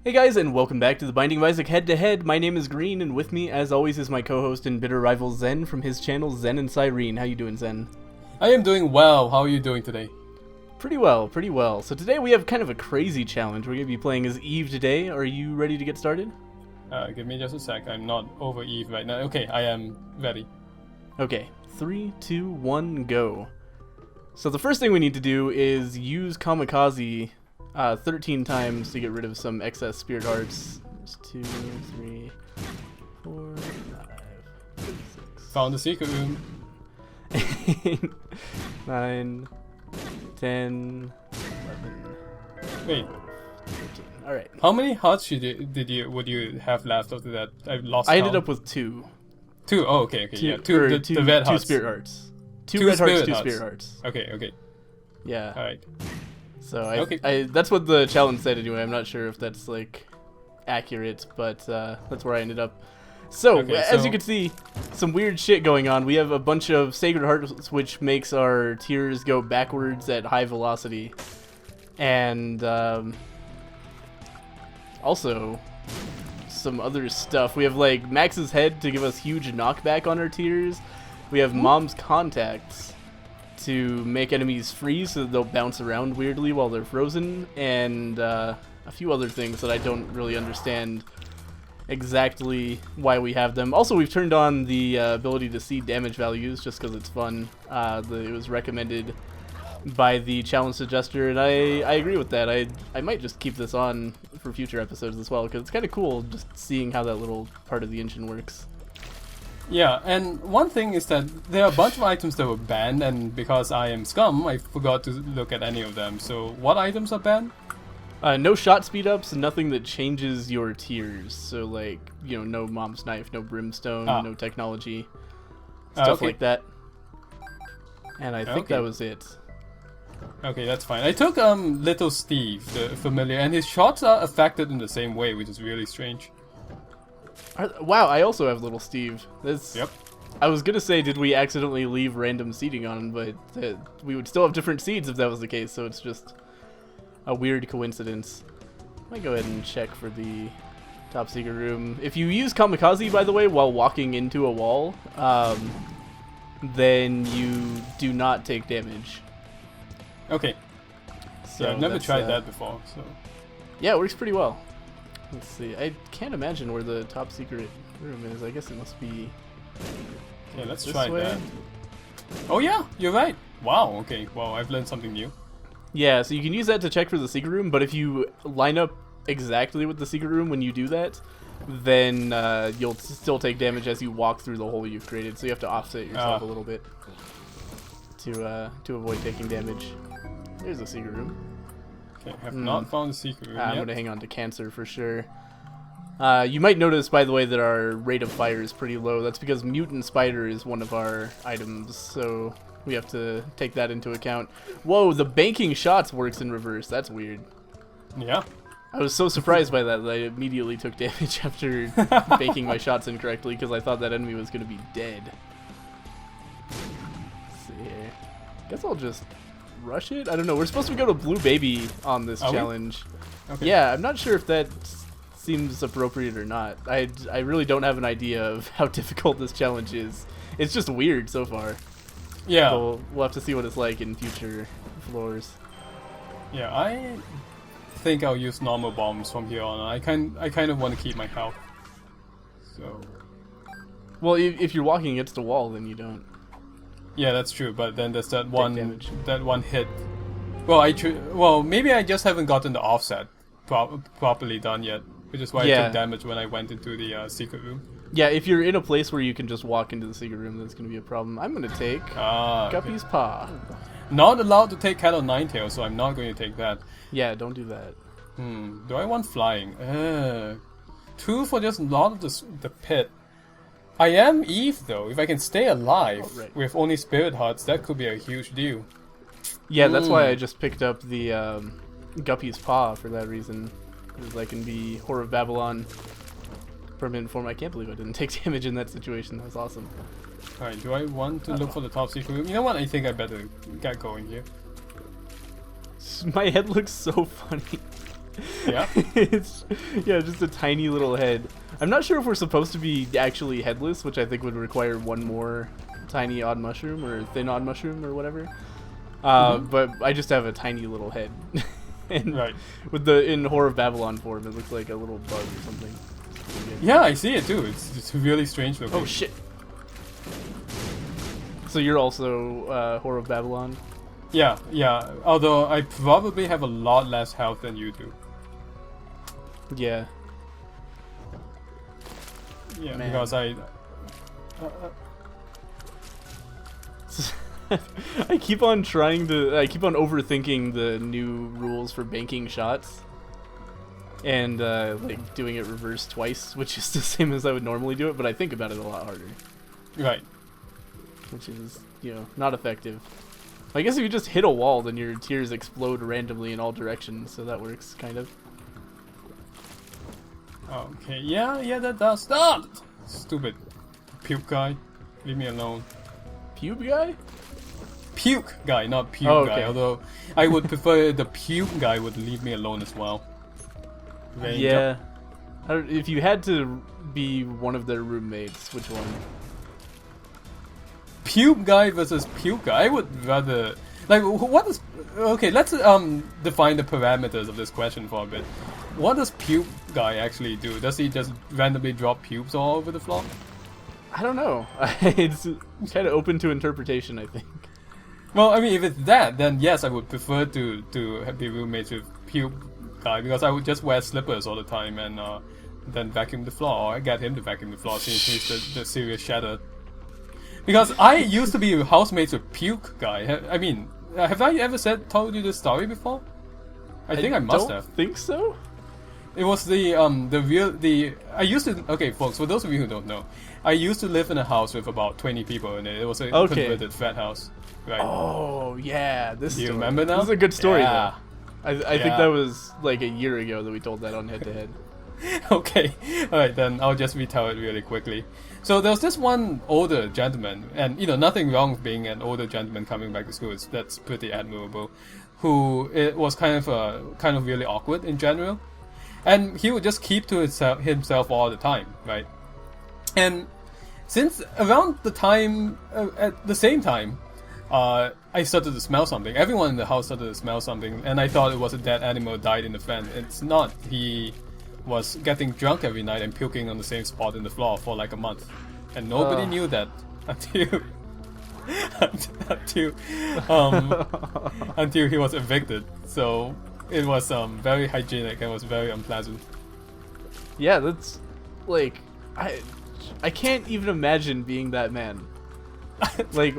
Hey guys, and welcome back to the Binding of Isaac Head-to-Head. My name is Green, and with me, as always, is my co-host and bitter rival Zen from his channel Zen and Cyrene. How you doing, Zen? I am doing well. How are you doing today? Pretty well, pretty well. So today we have kind of a crazy challenge. We're going to be playing as Eve today. Are you ready to get started? Give me just a sec. I'm not over Eve right now. Okay, I am ready. Okay, 3, 2, 1, go. So the first thing we need to do is use Kamikaze 13 times to get rid of some excess spirit hearts. There's 2, 3, 4, 5, 6. Found the secret room. 8, 9, 10, 11. Wait, 13. All right. how many hearts would you have left after that? I lost I ended count. up with 2. 2. Oh, okay, Two, yeah. Two. The red two hearts. spirit hearts. Two Two red hearts, spirit two hearts. spirit hearts. Okay. Yeah. All right. So Okay. that's what the challenge said anyway. I'm not sure if that's like accurate, but that's where I ended up. So Okay, as so- you can see, some weird shit going on. We have a bunch of sacred hearts, which makes our tears go backwards at high velocity, and also some other stuff. We have like Max's head to give us huge knockback on our tears. We have Mom's contacts to make enemies freeze so that they'll bounce around weirdly while they're frozen, and a few other things that I don't really understand exactly why we have them. Also, we've turned on the ability to see damage values just because it's fun. It was recommended by the challenge suggester, and I agree with that. I might just keep this on for future episodes as well, because it's kind of cool just seeing how that little part of the engine works. Yeah, and one thing is that there are a bunch of items that were banned, and because I am scum, I forgot to look at any of them. So, what items are banned? No shot speed ups, and nothing that changes your tiers. So, like, you know, no Mom's Knife, no Brimstone, no technology, stuff okay. like that. And I think Okay. that was it. Okay, that's fine. I took Little Steve, the familiar, and his shots are affected in the same way, which is really strange. Wow, I also have Little Steve. This. Yep. I was gonna say, did we accidentally leave random seeding on, but we would still have different seeds if that was the case, so it's just a weird coincidence. I might go ahead and check for the top secret room. If you use Kamikaze, by the way, while walking into a wall, then you do not take damage. Okay. So Yeah, I've never that's, tried that before, so... Yeah, it works pretty well. Let's see. I can't imagine where the top secret room is. I guess it must be... Yeah, let's this try way? that. Oh yeah, you're right. Wow, okay. Wow, I've learned something new. Yeah, so you can use that to check for the secret room, but if you line up exactly with the secret room when you do that, then you'll still take damage as you walk through the hole you've created, so you have to offset yourself a little bit to avoid taking damage. There's the secret room. Okay, have not found the secret room I'm yet. going to hang on to Cancer for sure. You might notice, by the way, that our rate of fire is pretty low. That's because Mutant Spider is one of our items, so we have to take that into account. Whoa, the banking shots works in reverse. That's weird. Yeah. I was so surprised by that I immediately took damage after banking my shots incorrectly because I thought that enemy was going to be dead. Let's see here. Guess I'll just rush it? I don't know. We're supposed to go to Blue Baby on this Are we? challenge. Okay. Yeah, I'm not sure if that seems appropriate or not. I really don't have an idea of how difficult this challenge is. It's just weird so far. Yeah. So we'll have to see what it's like in future floors. Yeah, I think I'll use normal bombs from here on. I kind of want to keep my health. So... Well, if you're walking against a wall, then you don't. Yeah, that's true, but then there's that damage. one hit. Well, maybe I just haven't gotten the offset properly done yet, which is why I Yeah. took damage when I went into the secret room. Yeah, if you're in a place where you can just walk into the secret room, that's going to be a problem. I'm going to take Okay. Guppy's Paw. Not allowed to take Cat o' Ninetails, so I'm not going to take that. Yeah, don't do that. Do I want flying? 2 for just not the pit. I am Eve though. If I can stay alive with only spirit hearts, that could be a huge deal. Yeah, that's why I just picked up the Guppy's Paw for that reason. Because I can be Whore of Babylon permanent form. I can't believe I didn't take damage in that situation. That was awesome. Alright, do I want to look for the top secret room? You know what? I think I better get going here. My head looks so funny. Yeah. It's just a tiny little head. I'm not sure if we're supposed to be actually headless, which I think would require one more tiny odd mushroom or thin odd mushroom or whatever. But I just have a tiny little head. And Right. with the in Whore of Babylon form, it looks like a little bug or something. Yeah, I see it too. It's really strange looking. Oh shit! So you're also Whore of Babylon? Yeah, yeah. Although I probably have a lot less health than you do. Yeah. Yeah, Man. because I I keep on overthinking the new rules for banking shots. And like doing it reverse twice, which is the same as I would normally do it, but I think about it a lot harder. Right. Which is, not effective. I guess if you just hit a wall, then your tears explode randomly in all directions, so that works, kind of. Okay, yeah, that does. Stop! Stupid puke guy. Leave me alone. Pube guy? Puke guy, not puke Oh, guy. okay. Although I would prefer the puke guy would leave me alone as well. Range Yeah. up. If you had to be one of their roommates, which one? Puke guy versus puke guy. I would rather like what is okay. Let's define the parameters of this question for a bit. What does puke guy actually do? Does he just randomly drop pubes all over the floor? I don't know. It's kind of open to interpretation, I think. Well, I mean, if it's that, then yes, I would prefer to be roommates with puke guy because I would just wear slippers all the time and then vacuum the floor, or I get him to vacuum the floor since he's the serious shatter. Because I used to be housemates with puke guy. I mean, have I ever told you this story before? I think I must have. Think so. It was I used to, okay folks, for those of you who don't know, I used to live in a house with about 20 people in it. It was a converted frat house. Right. Oh yeah, this. Do you story. remember now? This is a good story Yeah. though. I think that was like a year ago that we told that on Head to Head. Okay, alright then, I'll just retell it really quickly. So there was this one older gentleman, and nothing wrong with being an older gentleman coming back to school. That's pretty admirable. Who it was kind of really awkward in general, and he would just keep to himself all the time, right? And since around the time, at the same time, I started to smell something. Everyone in the house started to smell something, and I thought it was a dead animal died in the fan. It's not. He was getting drunk every night and puking on the same spot in the floor for like a month, and nobody knew that until until he was evicted. So it was very hygienic and was very unpleasant. Yeah, that's like I can't even imagine being that man. Like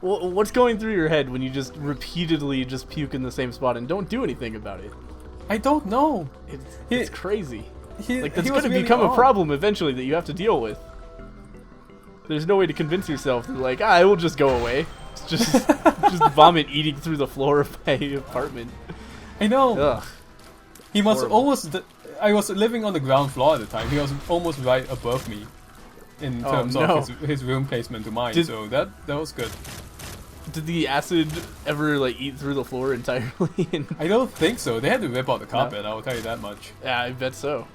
what's going through your head when you just repeatedly just puke in the same spot and don't do anything about it? I don't know. It's crazy. Like that's he going to really become a odd. problem eventually that you have to deal with. There's no way to convince yourself that like, it will just go away. It's just vomit eating through the floor of my apartment. I know. Ugh. He was Horrible. almost. I was living on the ground floor at the time. He was almost right above me in terms of his room placement to mine. So that was good. Did the acid ever like eat through the floor entirely? I don't think so. They had to rip out the carpet. I will tell you that much. Yeah, I bet so.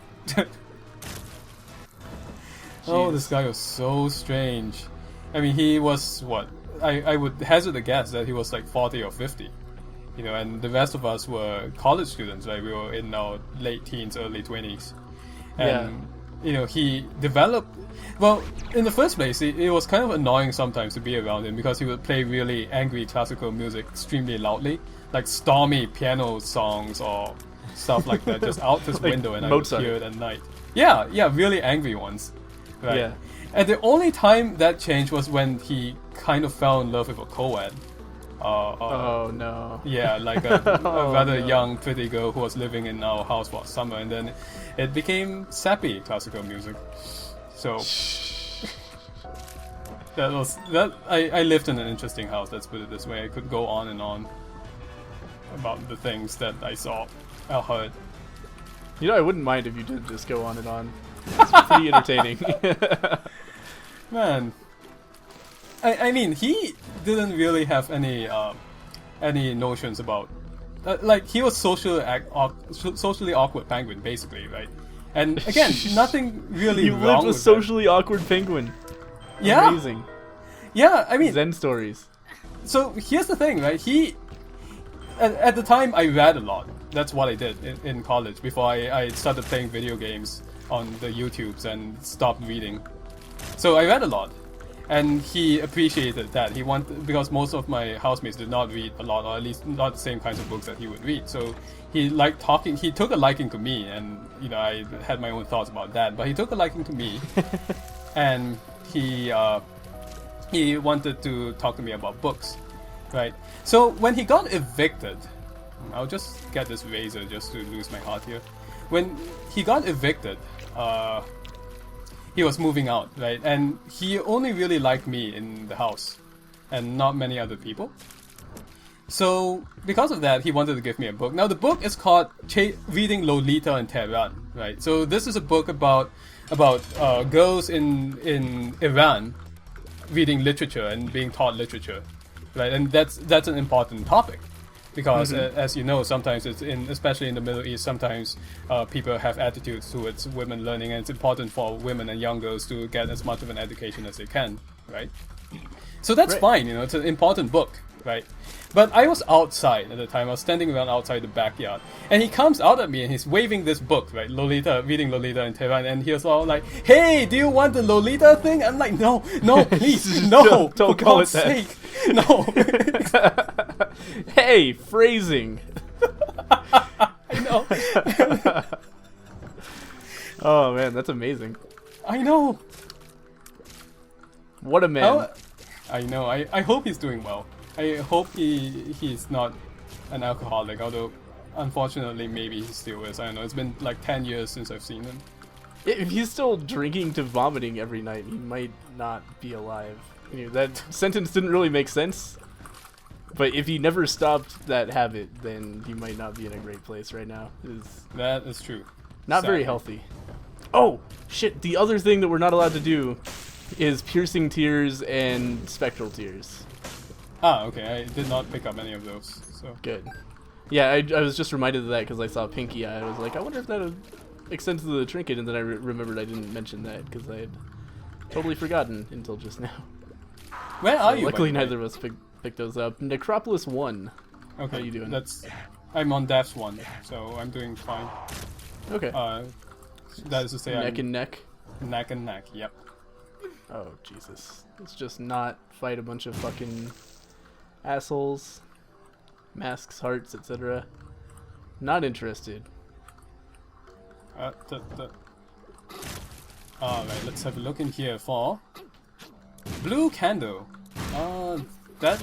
Oh, this guy was so strange. I mean, he was what? I would hazard a guess that he was like 40 or 50. And the rest of us were college students, right? We were in our late teens, early 20s. And, he developed... Well, in the first place, it was kind of annoying sometimes to be around him because he would play really angry classical music extremely loudly, like stormy piano songs or stuff like that, just out his like window, and Mozart. I would hear it at night. Yeah, really angry ones. Right. Yeah. And the only time that changed was when he kind of fell in love with a co-ed. Oh no. Yeah, like a rather young, pretty girl who was living in our house for summer, and then it became sappy classical music. So I lived in an interesting house, let's put it this way. I could go on and on about the things that I saw or heard. I wouldn't mind if you did just go on and on. It's pretty entertaining. Man, I mean, he didn't really have any notions about like he was socially awkward penguin, basically, right? And again, nothing really You wrong lived with with socially awkward penguin. Yeah. Amazing. Yeah, I mean, Zen stories. so here's the thing, right? At the time, I read a lot. That's what I did in college before I started playing video games on the YouTubes and stopped reading. So I read a lot, and he appreciated that. He wanted, because most of my housemates did not read a lot, or at least not the same kinds of books that he would read. So he liked talking. He took a liking to me, and I had my own thoughts about that. But he took a liking to me, and he wanted to talk to me about books, right? So when he got evicted, I'll just get this razor just to lose my heart here. When he got evicted, he was moving out, right? And he only really liked me in the house, and not many other people. So because of that, he wanted to give me a book. Now the book is called Reading Lolita in Tehran, right? So this is a book about girls in Iran reading literature and being taught literature, right? And that's an important topic, because as you know, sometimes especially in the Middle East, sometimes people have attitudes towards women learning, and it's important for women and young girls to get as much of an education as they can, right? So that's fine, it's an important book, right? But I was outside at the time. I was standing around outside the backyard, and he comes out at me and he's waving this book, right? Reading Lolita in Tehran, and he was all like, "Hey, do you want the Lolita thing?" I'm like, "No, please, no, don't for call God's it that. sake, no." Hey, phrasing. I know. Oh man, that's amazing. I know. What a man. I know. I hope he's doing well. I hope he's not an alcoholic, although unfortunately maybe he still is. I don't know. It's been like 10 years since I've seen him. If he's still drinking to vomiting every night, he might not be alive. That sentence didn't really make sense. But if he never stopped that habit, then he might not be in a great place right now. That is true. Not very healthy. Oh, shit. The other thing that we're not allowed to do is piercing tears and spectral tears. Ah, okay. I did not pick up any of those. So Good. Yeah, I was just reminded of that because I saw Pinky Eye. I was like, I wonder if that would extend to the trinket, and then I remembered I didn't mention that because I had totally forgotten until just now. Where are you? Luckily, neither of us picked those up. Necropolis 1. Okay. How you doing? I'm on Death's 1, so I'm doing fine. Okay. That is to say, Neck and neck. Neck and neck. Yep. Oh, Jesus. Let's just not fight a bunch of fucking assholes. Masks, hearts, etc. Not interested. Alright, let's have a look in here for blue candle. That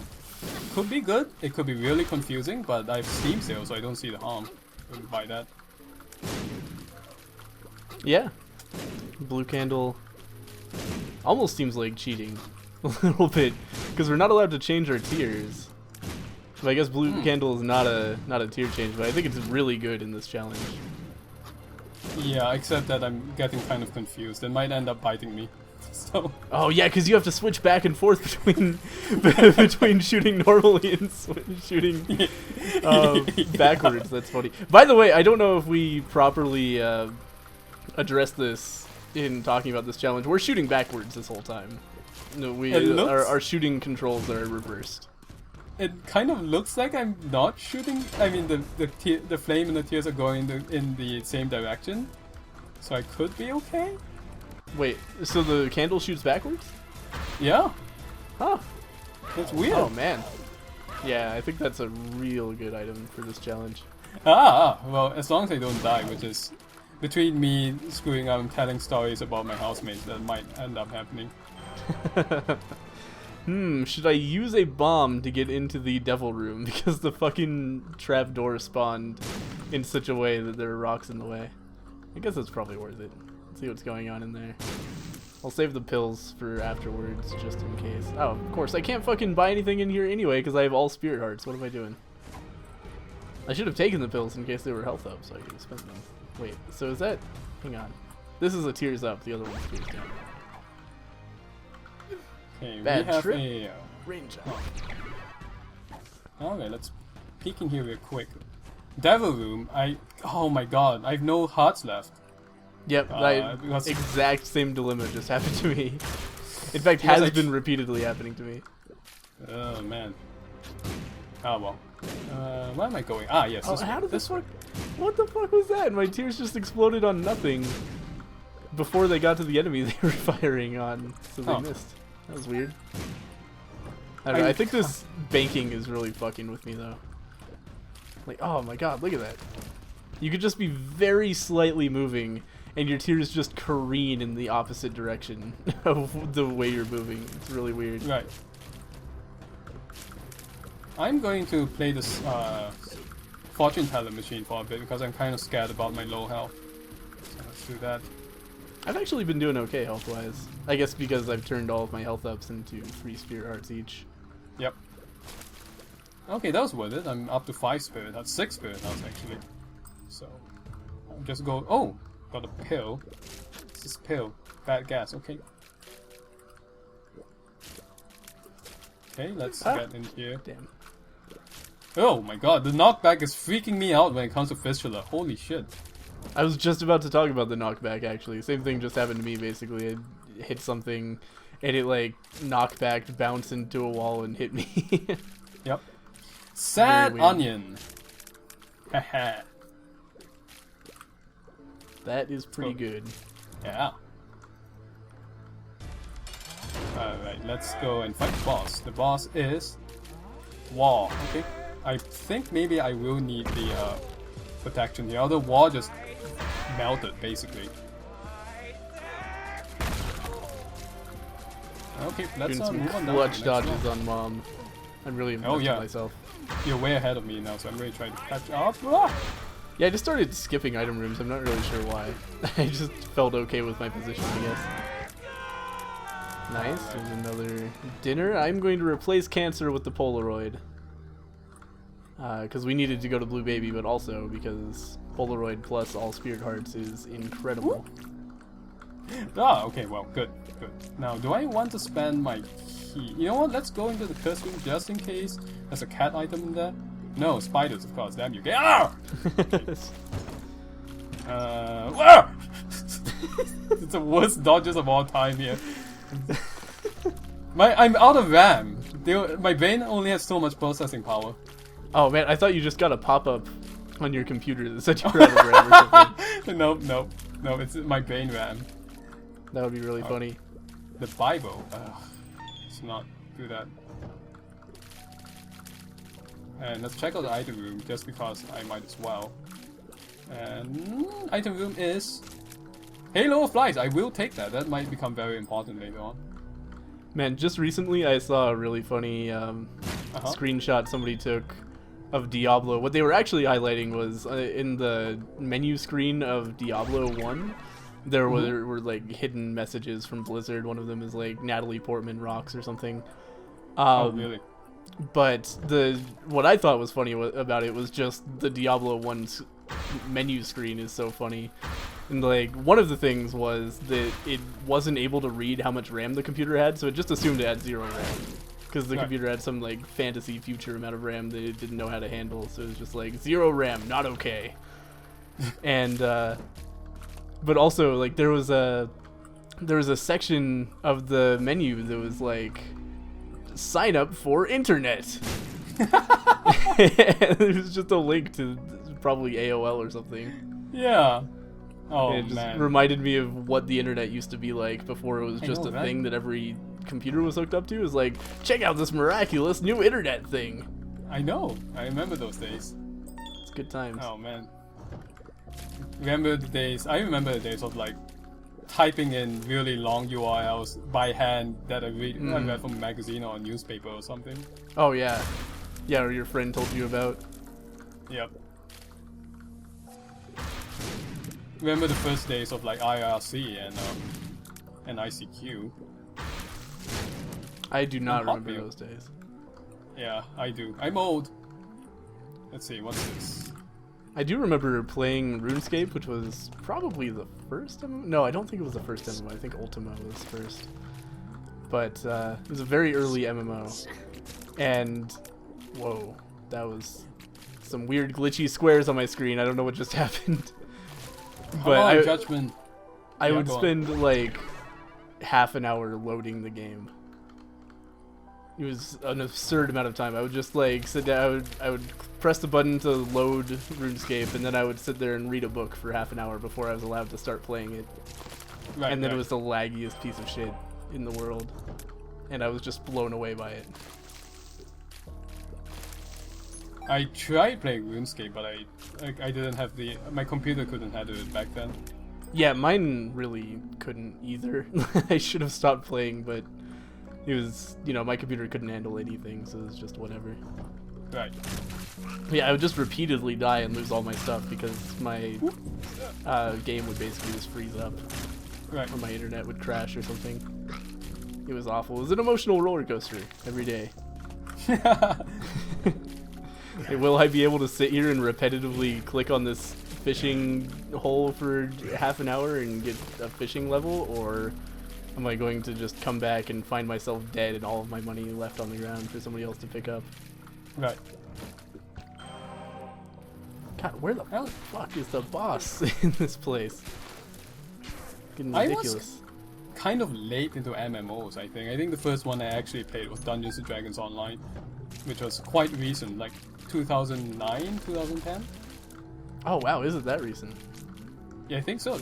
could be good. It could be really confusing, but I have Steam sale, so I don't see the harm. Wouldn't buy that. Yeah. Blue candle almost seems like cheating a little bit because we're not allowed to change our tiers. So I guess blue candle is not a tier change, but I think it's really good in this challenge. Yeah, except that I'm getting kind of confused. It might end up biting me. So. Oh yeah, because you have to switch back and forth between shooting normally and shooting backwards. That's funny. By the way, I don't know if we properly addressed this in talking about this challenge. We're shooting backwards this whole time. No, our shooting controls are reversed. It kind of looks like I'm not shooting. I mean, the flame and the tears are going in the same direction, so I could be okay. Wait, so the candle shoots backwards? Yeah. Huh. That's weird. Oh man. Yeah, I think that's a real good item for this challenge. Well, as long as I don't die, which is between me screwing up and telling stories about my housemates, that might end up happening. Should I use a bomb to get into the devil room because the fucking trapdoor spawned in such a way that there are rocks in the way? I guess it's probably worth it. Let's see what's going on in there. I'll save the pills for afterwards just in case. Oh, of course, I can't fucking buy anything in here anyway because I have all spirit hearts. What am I doing? I should have taken the pills in case they were health up so I could have spent them. Wait, so is that... Hang on. This is a tears up, the other one's tears down. Okay, Bad we have trip. a... Range. Okay, let's peek in here real quick. Devil Room, oh my god, I have no hearts left. Yep, because- exact same dilemma just happened to me. In fact, Because has been repeatedly happening to me. Oh man. Oh well. Where am I going? Ah, yes. Oh, how did this work? What the fuck was that? My tears just exploded on nothing. Before they got to the enemy they were firing on, so they missed. That was weird. I don't know, I think this banking is really fucking with me though. Like, oh my god, look at that. You could just be very slightly moving and your tears just careen in the opposite direction of the way you're moving. It's really weird. Right. I'm going to play this fortune teller machine for a bit because I'm kind of scared about my low health. So let's do that. I've actually been doing okay health-wise. I guess because I've turned all of my health ups into 3 spirit hearts each. Yep. Okay, that was worth it. I'm up to 5 spirit. That's 6 spirit hearts actually. So I'll just go. Oh, got a pill. What's this pill? Bad gas. Okay. Okay, let's get in here. Damn. Oh my god, the knockback is freaking me out when it comes to fistula. Holy shit. I was just about to talk about the knockback actually. Same thing just happened to me basically. I hit something and it like knockback, bounced into a wall and hit me. Yep. Sad weird. onion. Haha. That is pretty good. Yeah. Alright, let's go and fight the boss. The boss is wall. Okay. I think maybe I will need the protection here. Although wall just melted basically. Okay, let's Doing some move on down to clutch the next dodges one. on Mom. I'm really impressed with myself. You're way ahead of me now, so I'm really trying to catch up. Ah! Yeah, I just started skipping item rooms. I'm not really sure why. I just felt okay with my position, I guess. Nice. There's another dinner. I'm going to replace cancer with the Polaroid. Because we needed to go to Blue Baby, but also because Polaroid plus all Spirit Hearts is incredible. Ah, okay, well, good, good. Now, do I want to spend my key? You know what, let's go into the curse room just in case there's a cat item in there. No, spiders, of course, damn you. Ah! Ah! It's the worst dodges of all time here. I'm out of RAM. My brain only has so much processing power. Oh man, I thought you just got a pop-up on your computer that said you were out of RAM or something. No, it's my brain RAM. That would be really funny. The Bible. Let's not do that. And let's check out the item room just because I might as well. And item room is Halo of Flies. I will take that. That might become very important later on. Man, just recently I saw a really funny screenshot somebody took of Diablo. What they were actually highlighting was in the menu screen of Diablo 1, there were like hidden messages from Blizzard. One of them is like Natalie Portman rocks or something. Oh, really? But what I thought was funny about it was just the Diablo 1's menu screen is so funny. And like one of the things was that it wasn't able to read how much RAM the computer had, so it just assumed it had 0 RAM. Because the computer had some like fantasy future amount of RAM that it didn't know how to handle, so it was just like 0 RAM, not okay. And but also like there was a section of the menu that was like sign up for internet. It was just a link to probably AOL or something. Yeah. Oh, and it just man. reminded me of what the internet used to be like before it was just know, a right? thing that every computer was hooked up to. It was like, check out this miraculous new internet thing. I know. I remember those days. It's good times. Oh, man. Remember the days. I remember the days of like typing in really long URLs by hand that I read from a magazine or a newspaper or something. Oh yeah, yeah. Or your friend told you about. Yep. Remember the first days of like IRC and ICQ. I do not remember Hotmail. those days. Yeah, I do. I'm old. Let's see, what's this? I do remember playing RuneScape, which was probably the first MMO. No, I don't think it was the first MMO. I think Ultima was first. But it was a very early MMO. And, whoa, that was some weird glitchy squares on my screen. I don't know what just happened. But Judgment. I Yeah, would go on. spend like half an hour loading the game. It was an absurd amount of time. I would just like sit down. I would press the button to load RuneScape, and then I would sit there and read a book for half an hour before I was allowed to start playing it. Right, And then right. it was the laggiest piece of shit in the world, and I was just blown away by it. I tried playing RuneScape, but I didn't have my computer couldn't handle it back then. Yeah, mine really couldn't either. I should have stopped playing, but it was, my computer couldn't handle anything, so it was just whatever. Right. Yeah, I would just repeatedly die and lose all my stuff because my game would basically just freeze up. Right. Or my internet would crash or something. It was awful. It was an emotional roller coaster every day. Will I be able to sit here and repetitively click on this fishing hole for half an hour and get a fishing level, or am I going to just come back and find myself dead and all of my money left on the ground for somebody else to pick up? Right. God, where the fuck is the boss in this place? Getting ridiculous. I was kind of late into MMOs, I think. I think the first one I actually played was Dungeons & Dragons Online, which was quite recent, like 2009, 2010? Oh wow, is it that recent? Yeah, I think so.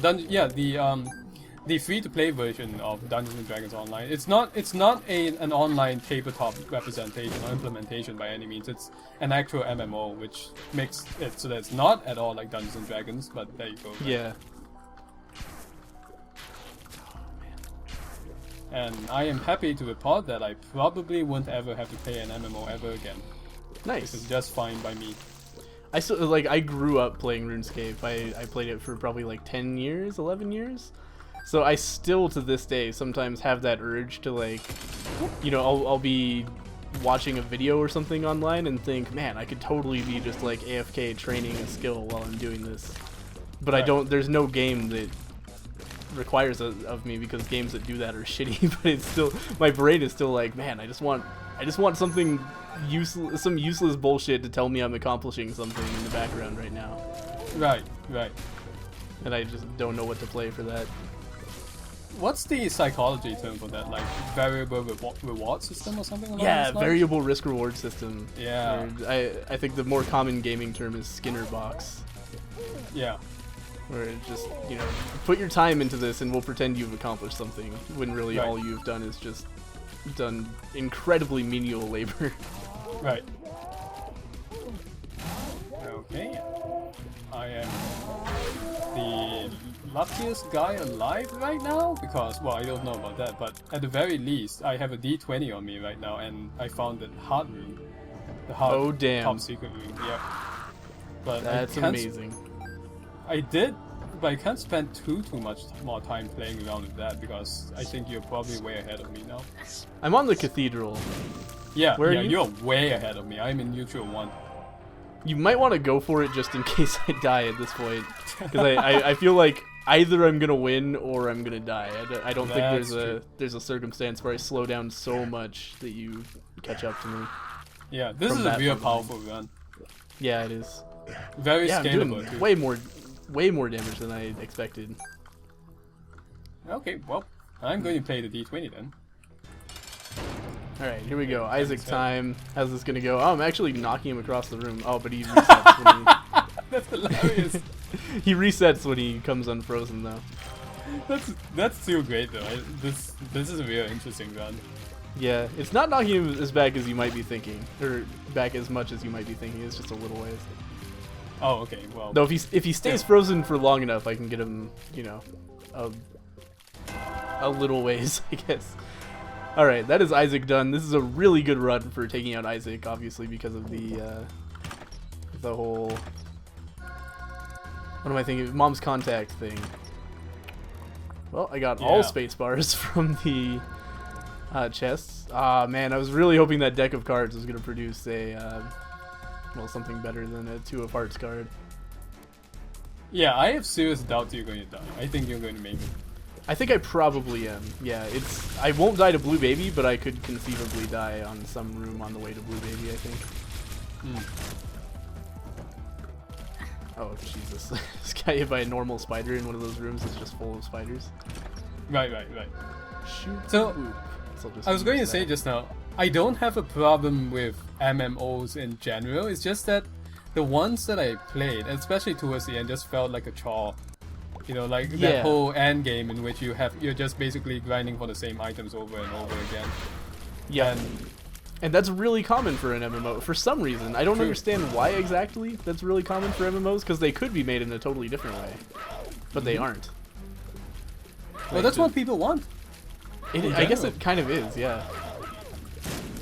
The free-to-play version of Dungeons & Dragons Online. It's not an online tabletop representation or implementation by any means. It's an actual MMO, which makes it so that it's not at all like Dungeons & Dragons, but there you go. Yeah. And I am happy to report that I probably won't ever have to play an MMO ever again. Nice. It's just fine by me. I grew up playing RuneScape. I played it for probably like 10 years, 11 years. So I still to this day sometimes have that urge to like, I'll be watching a video or something online and think, man, I could totally be just like AFK training a skill while I'm doing this. But I don't, there's no game that requires of me because games that do that are shitty, but it's still, my brain is still like, man, I just want something useless, some useless bullshit to tell me I'm accomplishing something in the background right now. Right, right. And I just don't know what to play for that. What's the psychology term for that? Like variable reward system or something? Yeah, variable risk reward system. Yeah. I think the more common gaming term is Skinner box. Yeah. Where it just, put your time into this and we'll pretend you've accomplished something, when really Right. all you've done is just done incredibly menial labor. Right. Okay. I am the luckiest guy alive right now because, well, I don't know about that, but at the very least, I have a D20 on me right now, and I found the hard room. The hard Oh, damn. top secret room, yeah. But That's amazing. I did, but I can't spend too much more time playing around with that because I think you're probably way ahead of me now. I'm on the cathedral. Yeah, Where are you? you're way ahead of me. I'm in neutral 1. You might want to go for it just in case I die at this point, because I feel like either I'm gonna win or I'm gonna die. I don't think there's a circumstance where I slow down so much that you catch up to me. Yeah, this From is a that real point. powerful run. Yeah, it is. Very Yeah, I'm scalable doing too. way more damage than I expected. Okay, well, I'm going to play the D20 then. Alright, here we go. Isaac time. How's this gonna go? Oh, I'm actually knocking him across the room. Oh, but he resets when That's hilarious. he resets when he comes unfrozen though. That's still great though. This is a real interesting run. Yeah, it's not knocking him as back as you might be thinking, or back as much as you might be thinking. It's just a little ways. Oh, okay. Well, Though if he stays frozen for long enough, I can get him, a little ways, I guess. All right, that is Isaac done. This is a really good run for taking out Isaac, obviously because of the whole, what am I thinking? Mom's contact thing. Well, I got all space bars from the chests. Ah, man, I was really hoping that deck of cards was gonna produce a something better than a 2 of Hearts card. yeah, I have serious doubts you're going to die. I think you're going to make it. I think I probably am. Yeah, I won't die to Blue Baby, but I could conceivably die on some room on the way to Blue Baby, I think. Oh, Jesus. This guy hit by a normal spider in one of those rooms is just full of spiders. Right. Shoot. So, Boop. So I'll just I was going to use say that. just now, I don't have a problem with MMOs in general. It's just that the ones that I played, especially towards the end, just felt like a chore. You know, like Yeah. that whole end game in which you're just basically grinding for the same items over and over again. Yeah. And that's really common for an MMO for some reason. I don't True. understand why exactly that's really common for MMOs, because they could be made in a totally different way, but they aren't. Well, that's what people want. I guess it kind of is, yeah.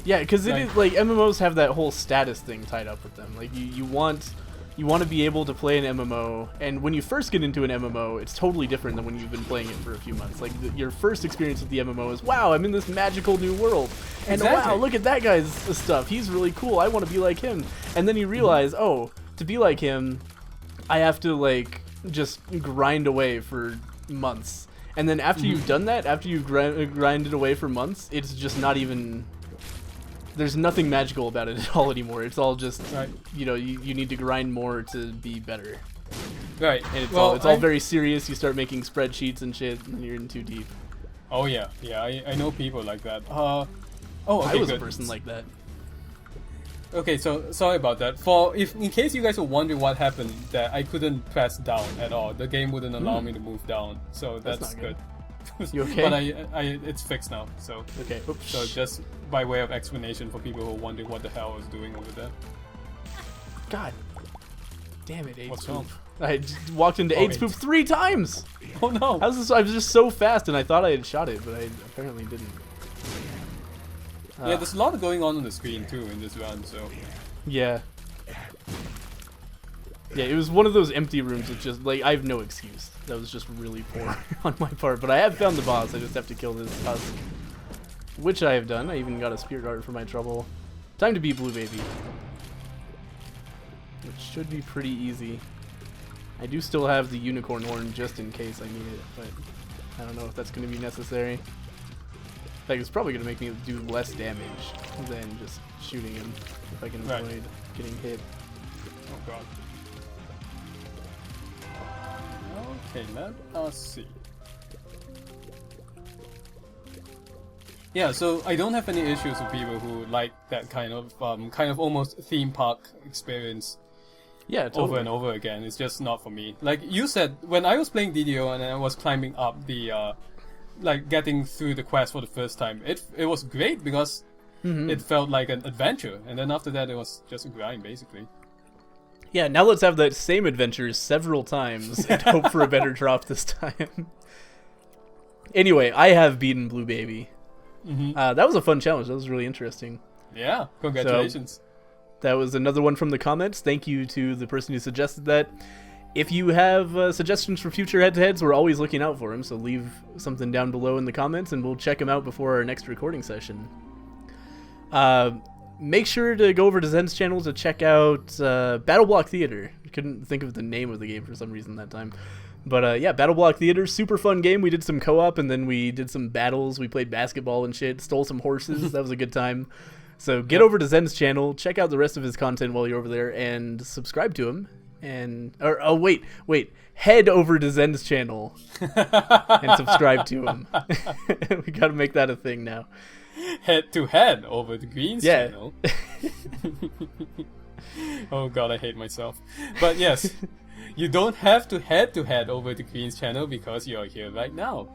Yeah, because it is like MMOs have that whole status thing tied up with them. Like you want to be able to play an MMO, and when you first get into an MMO, it's totally different than when you've been playing it for a few months. Like your first experience with the MMO is, wow, I'm in this magical new world, and Exactly. wow, look at that guy's stuff. He's really cool. I want to be like him. And then you realize, oh, to be like him, I have to like just grind away for months. And then after you've done that, after you've grinded away for months, it's just not even... There's nothing magical about it at all anymore. It's all just, you know, you need to grind more to be better. Right. And it's all very serious. You start making spreadsheets and shit, and you're in too deep. Oh yeah. I know people like that. Okay, I was good. a person like that. Okay, so sorry about that. In case you guys were wondering what happened, that I couldn't press down at all. The game wouldn't allow me to move down, so that's not good. You okay? But it's fixed now. So Okay. Oops. So just by way of explanation for people who are wondering what the hell I was doing over there. God. Damn it, AIDS What's poop. wrong? I just walked into AIDS poop 3 times! Oh no! I was just so fast, and I thought I had shot it, but I apparently didn't. Yeah, there's a lot going on the screen too in this run, so... Yeah. Yeah, it was one of those empty rooms with just, like, I have no excuse. That was just really poor on my part. But I have found the boss, I just have to kill this husk. Which I have done. I even got a spear dart for my trouble. Time to beat Blue Baby. Which should be pretty easy. I do still have the unicorn horn just in case I need it, but I don't know if that's going to be necessary. Like, it's probably going to make me do less damage than just shooting him if I can avoid getting hit. Oh god. Okay, let us see. Yeah, so I don't have any issues with people who like that kind of almost theme park experience. Yeah, totally. Over and over again. It's just not for me. Like you said, when I was playing DDO and I was climbing up the, like getting through the quest for the first time, it was great because it felt like an adventure, and then after that it was just a grind basically. Yeah, now let's have that same adventure several times and hope for a better drop this time. Anyway, I have beaten Blue Baby. That was a fun challenge. That was really interesting. Yeah, congratulations. So, that was another one from the comments. Thank you to the person who suggested that. If you have suggestions for future head-to-heads, we're always looking out for them, so leave something down below in the comments, and we'll check them out before our next recording session. Make sure to go over to Zen's channel to check out Battle Block Theater. I couldn't think of the name of the game for some reason that time. But yeah, Battle Block Theater, super fun game. We did some co-op, and then we did some battles. We played basketball and shit, stole some horses. That was a good time. So get over to Zen's channel, check out the rest of his content while you're over there, and subscribe to him. Wait, head over to Zen's channel and subscribe to him. We gotta make that a thing now. Head to head over to Green's channel. Oh god, I hate myself. But yes, you don't have to head over to Green's channel because you're here right now.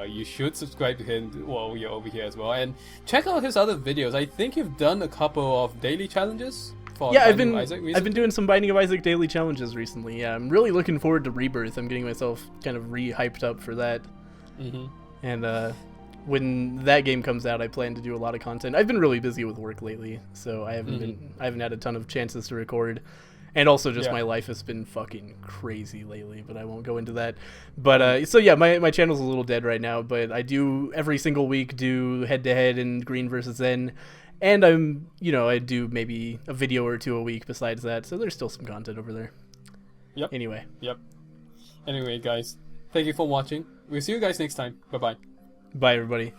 You should subscribe to him while you're over here as well, and check out his other videos. I think you've done a couple of daily challenges. Yeah, I've been doing some Binding of Isaac daily challenges recently. Yeah, I'm really looking forward to Rebirth. I'm getting myself kind of re-hyped up for that. And when that game comes out, I plan to do a lot of content. I've been really busy with work lately, so I haven't had a ton of chances to record. And also just my life has been fucking crazy lately, but I won't go into that. But so yeah, my channel's a little dead right now, but I do every single week do head-to-head and Green versus Zen. And I do maybe a video or two a week besides that, so there's still some content over there. Yep. Anyway. Yep. Anyway, guys, thank you for watching. We'll see you guys next time. Bye-bye. Bye, everybody.